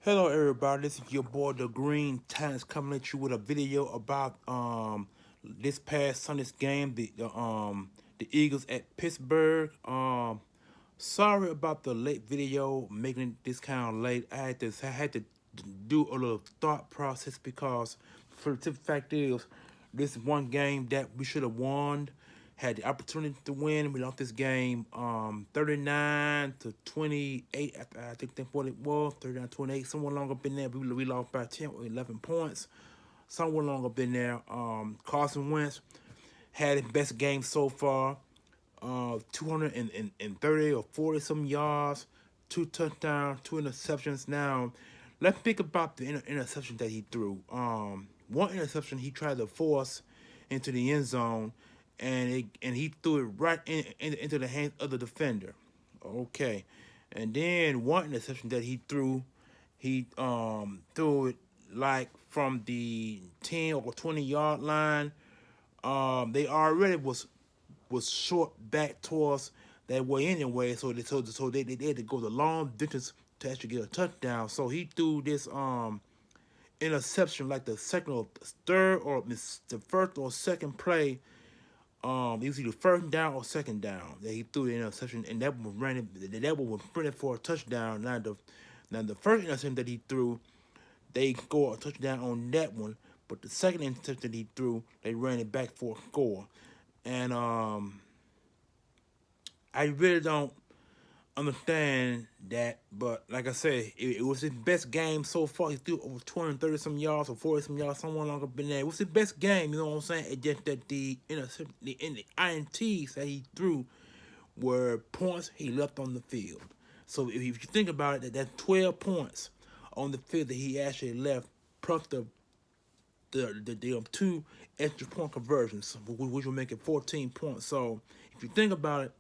Hello everybody, this is your boy the Green Talents coming at you with a video about this past Sunday's game, the Eagles at Pittsburgh. Sorry about the late video, making it this kind of late. I had to do a little thought process because for the fact is this one game that we should have won, had the opportunity to win. We lost this game 39 to 28. I think that's what it was. 39-28. Somewhere along up in there. We lost by 10 or 11 points. Somewhere along up in there. Carson Wentz had his best game so far. 230 or 40 some yards, 2 touchdowns, 2 interceptions. Now, let's think about the interception that he threw. One interception he tried to force into the end zone, and he threw it right into the hands of the defender. Okay, and then one interception that he threw, he threw it like from the 10 or 20 yard line. They already was short back towards that way anyway, so they had to go the long distance to actually get a touchdown. So he threw this interception like the second or third or the first or second play. It was either first down or second down that he threw the interception, and that one was printed for a touchdown. Now the first interception that he threw, they scored a touchdown on that one, but the second interception that he threw, they ran it back for a score. And I really don't understand that, but like I said, it was his best game so far. He threw over 230 some yards or 40 some yards, somewhere along up in there. It was his best game, you know what I'm saying? It's just that the INTs that he threw were points he left on the field. So if you think about it, that's 12 points on the field that he actually left, plus the two extra point conversions, which will make it 14 points. So if you think about it,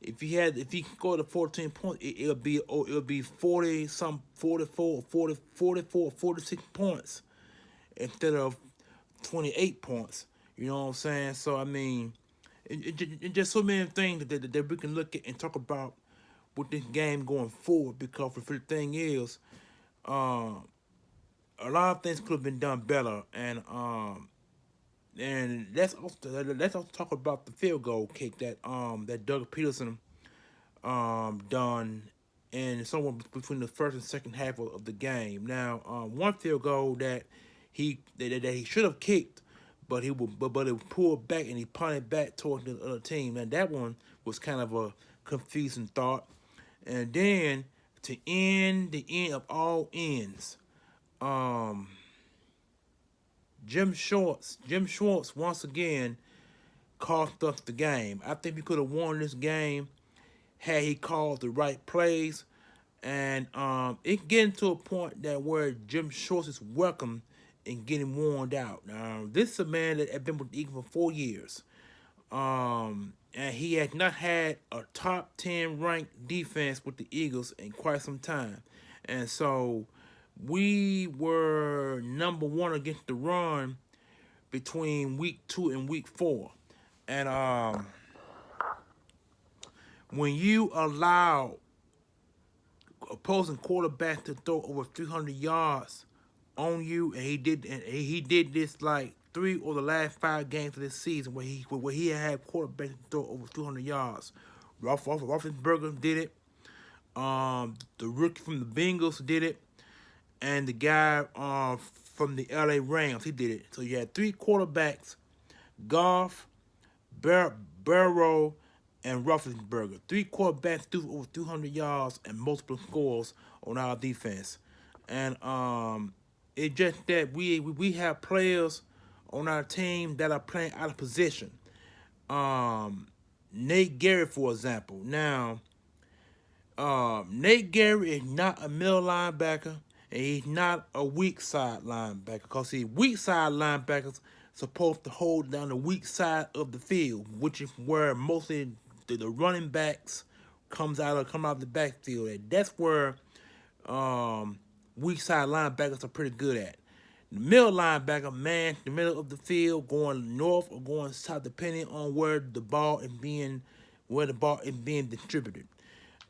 if he scored the 14 points, it'll be 40 some 44 40 44 46 points instead of 28 points. You know what I'm saying? So I mean, it just so many things that we can look at and talk about with this game going forward. Because the thing is, uh, a lot of things could have been done better, and let's also talk about the field goal kick that Doug Peterson done in somewhere between the first and second half of the game. Now, one field goal that he should have kicked, but it pulled back and he punted back toward the other team. And that one was kind of a confusing thought. And then to end the end of all ends, um, Jim Schwartz once again cost us the game. I think we could have won this game had he called the right plays. And it getting to a point that where Jim Schwartz is welcome and getting worn out. Now, this is a man that had been with the Eagles for 4 years. And he had not had a top 10 ranked defense with the Eagles in quite some time. And so we were number one against the run between week 2 and week 4. And when you allow opposing quarterback to throw over 300 yards on you, and he did this like 3 or the last 5 games of this season where he had quarterbacks to throw over 200 yards. Roethlisberger did it. The rookie from the Bengals did it, and the guy from the LA Rams, he did it. So you had 3 quarterbacks: Goff, Burrow, and Roethlisberger. 3 quarterbacks threw over 200 yards and multiple scores on our defense. And it's just that we have players on our team that are playing out of position. Nate Gary, for example. Now, Nate Gary is not a middle linebacker, and he's not a weak side linebacker. Because weak side linebackers supposed to hold down the weak side of the field, which is where mostly the running backs come out of the backfield. And that's where weak side linebackers are pretty good at. The middle linebacker, man, the middle of the field, going north or going south, depending on where the ball is being distributed.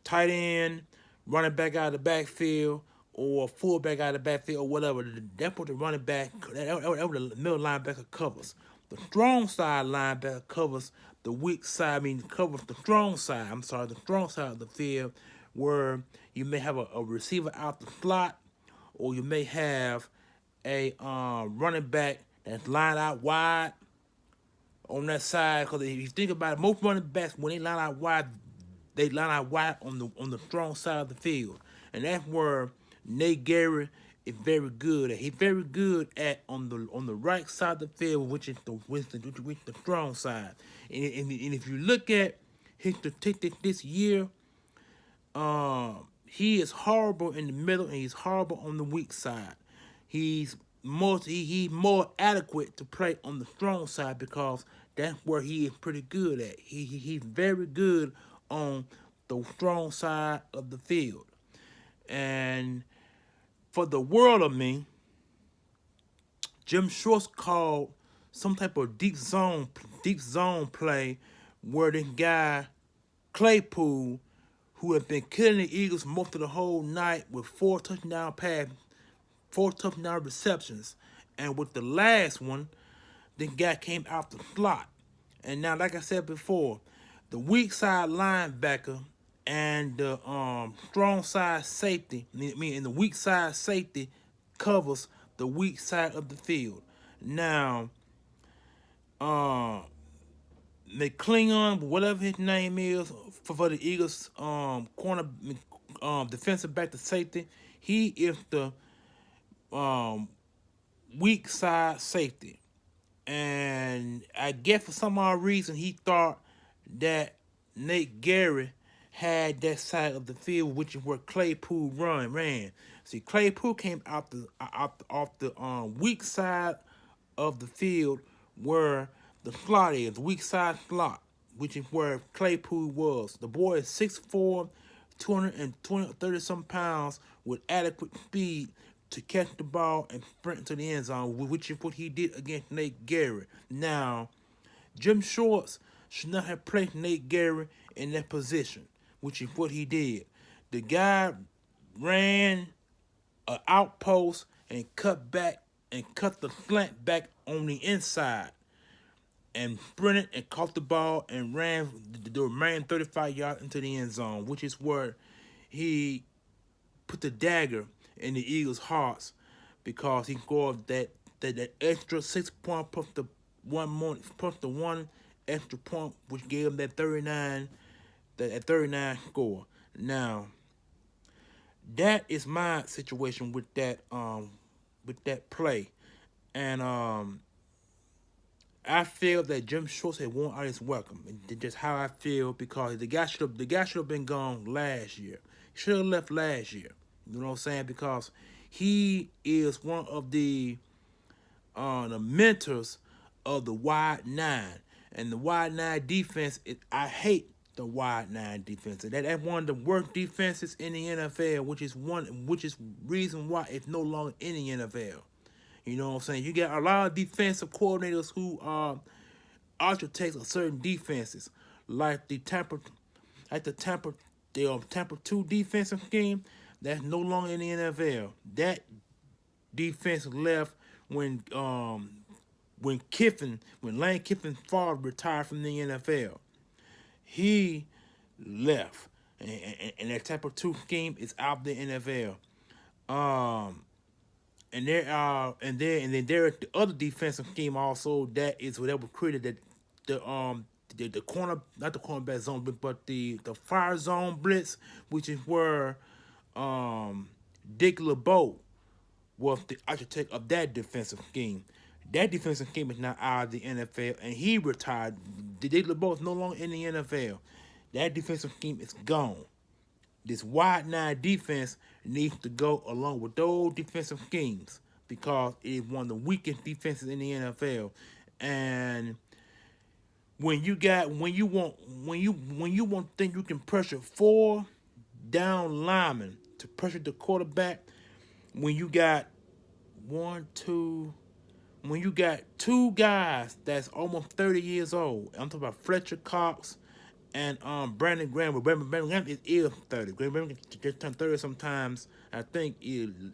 Tight end, running back out of the backfield, or fullback out of the backfield or whatever. That's what the running back, that what the middle linebacker covers. The strong side linebacker covers the weak side, covers the strong side. I'm sorry, the strong side of the field, where you may have a receiver out the slot, or you may have a running back that's lined out wide on that side. Because if you think about it, most running backs, when they line out wide on the strong side of the field, and that's where Nate Gary is very good at. He's very good at on the right side of the field, which is the strong side. And if you look at his statistics this year, he is horrible in the middle and he's horrible on the weak side. He's more adequate to play on the strong side because that's where he is pretty good at. He's very good on the strong side of the field. And for the world of me, Jim Schwartz called some type of deep zone play where this guy Claypool, who had been killing the Eagles most of the whole night with 4 touchdown receptions, and with the last one, the guy came out the slot. And now, like I said before, the weak side linebacker and the strong side safety, and the weak side safety covers the weak side of the field. Now, McClingon, whatever his name is, for the Eagles corner defensive back to safety, he is the weak side safety. And I guess for some odd reason he thought that Nate Gary had that side of the field, which is where Claypool ran. See, Claypool came off the weak side of the field where the slot is, the weak side slot, which is where Claypool was. The boy is 6'4", 230-some pounds with adequate speed to catch the ball and sprint to the end zone, which is what he did against Nate Gary. Now, Jim Schwartz should not have placed Nate Gary in that position, which is what he did. The guy ran an outpost and cut the slant back on the inside and sprinted and caught the ball and ran the remaining 35 yards into the end zone, which is where he put the dagger in the Eagles' hearts, because he scored that extra 6 point plus the one extra point, which gave him that 39 score. Now, that is my situation with that play, and I feel that Jim Schwartz had won out his welcome. And just how I feel, because the guy should have been gone last year. He should have left last year. You know what I'm saying? Because he is one of the mentors of the wide nine. And the wide nine defense, I hate the wide nine defense. That's one of the worst defenses in the NFL, which is reason why it's no longer in the NFL. You know what I'm saying? You got a lot of defensive coordinators who architects of certain defenses, like the Tampa 2 defensive scheme. That's no longer in the NFL. That defense left when Lane Kiffin's father retired from the NFL. He left, and that Tampa 2 scheme is out of the NFL. And then there is the other defensive scheme also that is what was created, that the corner, not the cornerback zone, but the fire zone blitz, which is where Dick LeBeau was the architect of that defensive scheme. That defensive scheme is now out of the NFL, and he retired. Dick LeBeau is no longer in the NFL. That defensive scheme is gone. This wide nine defense needs to go along with those defensive schemes, because it is one of the weakest defenses in the NFL. And when you want to think you can pressure 4 down linemen to pressure the quarterback, when you got when you got 2 guys that's almost 30 years old. I'm talking about Fletcher Cox and Brandon Graham. But Brandon Graham is 30. Brandon just turned 30 sometimes. I think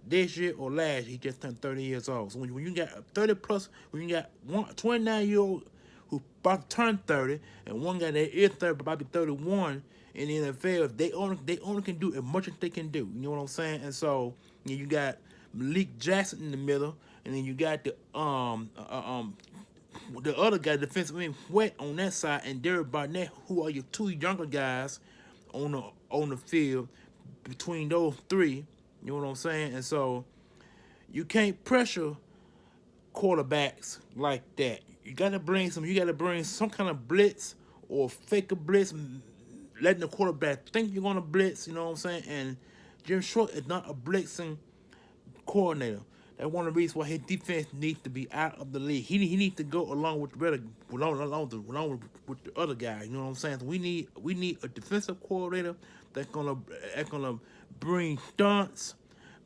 this year or last, he just turned 30 years old. So when you got 30 plus, when you got 29-year-old who about to turn 30, and one guy that is 30 but about to be 31 in the NFL, they only can do as much as they can do. You know what I'm saying? And so you got Malik Jackson in the middle, and then you got the other guy, defensive end, Wet on that side, and Derek Barnett, who are your two younger guys on the field. Between those three, you know what I'm saying? And so you can't pressure quarterbacks like that. You gotta bring some kind of blitz or fake a blitz, letting the quarterback think you're gonna blitz. You know what I'm saying? And Jim Schwartz is not a blitzing coordinator. That's one of the reasons why his defense needs to be out of the league. He needs to go along with with the other guy. You know what I'm saying? So we need a defensive coordinator that's gonna bring stunts,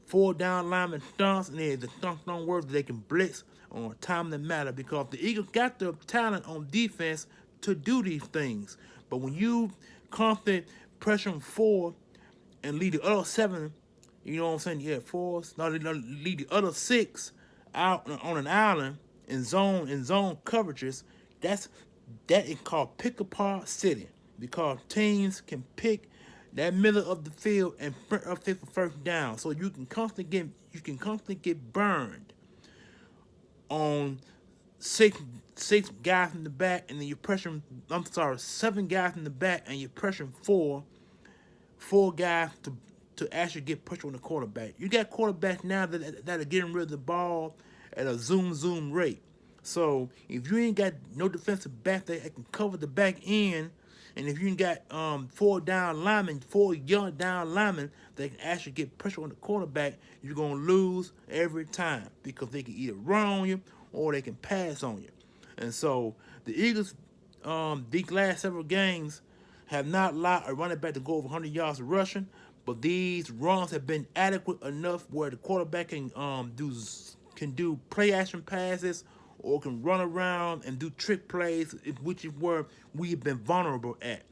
four down lineman stunts, and then the stunts don't work, they can blitz on a time that matter, because the Eagles got the talent on defense to do these things. But when you constantly pressure them four and lead the other seven, you know what I'm saying? Yeah, four. Now they lead the other six out on an island in zone coverages. That is called pick apart city, because teams can pick that middle of the field and sprint up for first down. So you can constantly get burned on six guys in the back, and then you're pressuring. I'm sorry, seven guys in the back, and you're pressuring four guys to actually get pushed on the quarterback. You got quarterbacks now that are getting rid of the ball at a zoom rate. So if you ain't got no defensive back that can cover the back end, and if you ain't got four young down linemen that can actually get pressure on the quarterback, you're gonna lose every time, because they can either run on you or they can pass on you. And so the Eagles, these last several games, have not allowed a running back to go over 100 yards rushing, but these runs have been adequate enough where the quarterback can do play action passes, or can run around and do trick plays, which is where we've been vulnerable at.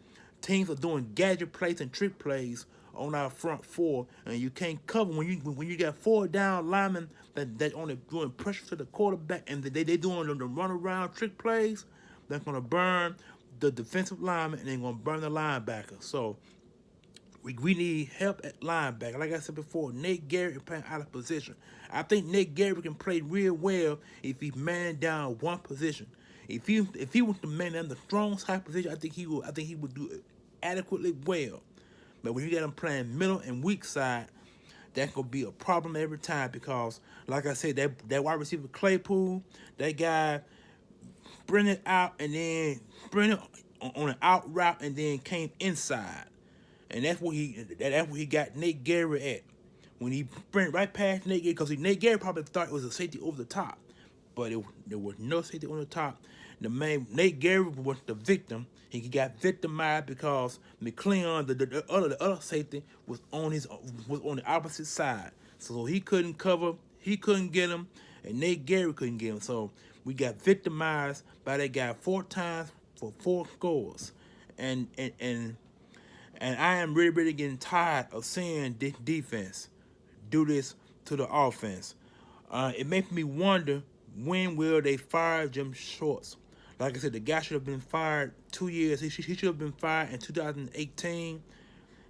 Teams are doing gadget plays and trick plays on our front four, and you can't cover when you got four down linemen that only doing pressure to the quarterback, and they doing the run around trick plays. That's gonna burn the defensive lineman, and they're gonna burn the linebacker. So we need help at linebacker. Like I said before, Nate Garrett is playing out of position. I think Nate Garrett can play real well if he's man down one position. If he was to man down the strong side position, I think he would do it adequately well. But when you got him playing middle and weak side, that's gonna be a problem every time, because, like I said, that wide receiver Claypool, that guy bring it out and then bring it on an out route and then came inside. And that's where he got Nate Garrett at. When he sprint right past Nate Garrett, because Nate Garrett probably thought it was a safety over the top, but there was no safety on the top. The main Nate Garrett was the victim. He got victimized because McCleon, the other safety, was on the opposite side, so he couldn't cover. He couldn't get him, and Nate Garrett couldn't get him. So we got victimized by that guy 4 times for 4 scores, and I am really getting tired of seeing this defense do this to the offense. It makes me wonder, when will they fire Jim Schwartz? Like I said, the guy should have been fired 2 years. He should have been fired in 2018.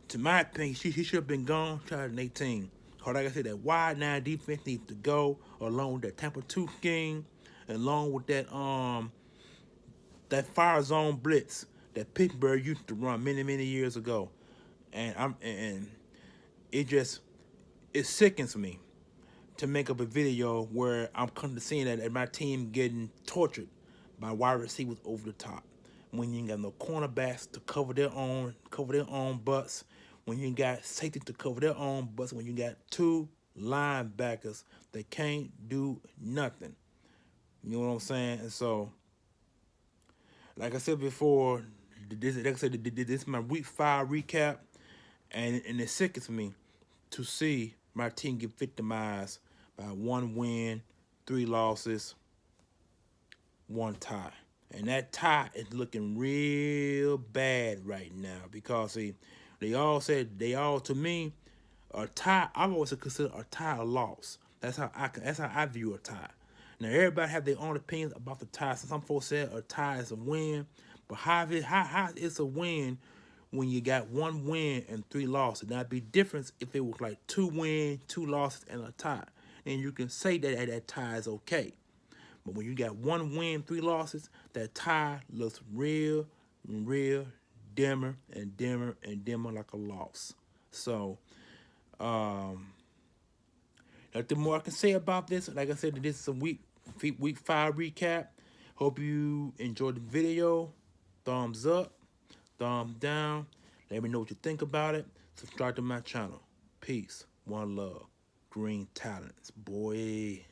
To my opinion, he should have been gone 2018. Because like I said, that wide 9 defense needs to go, along with that Tampa 2 scheme, along with that fire zone blitz that Pittsburgh used to run many years ago. And it sickens me to make up a video where I'm coming to seeing that my team getting tortured by wide receivers over the top, when you ain't got no cornerbacks to cover their own butts, when you ain't got safety to cover their own butts, when you got 2 linebackers that can't do nothing. You know what I'm saying? And so, like I said before, this is my week 5 recap, and it sickens me to see my team get victimized by 1 win, 3 losses, 1 tie. And that tie is looking real bad right now because see, they all to me a tie. I've always considered a tie a loss. That's how I view a tie. Now everybody have their own opinions about the tie. Some folks said a tie is a win, but how it's a win when you got one win and three losses? That'd be different if it was like two wins, two losses, and a tie. And you can say that tie is okay. But when you got one win, three losses, that tie looks real, real dimmer and dimmer and dimmer like a loss. So, nothing more I can say about this. Like I said, this is a week 5 recap. Hope you enjoyed the video. Thumbs up, thumbs down. Let me know what you think about it. Subscribe to my channel. Peace. One love. Green Talents. Boy.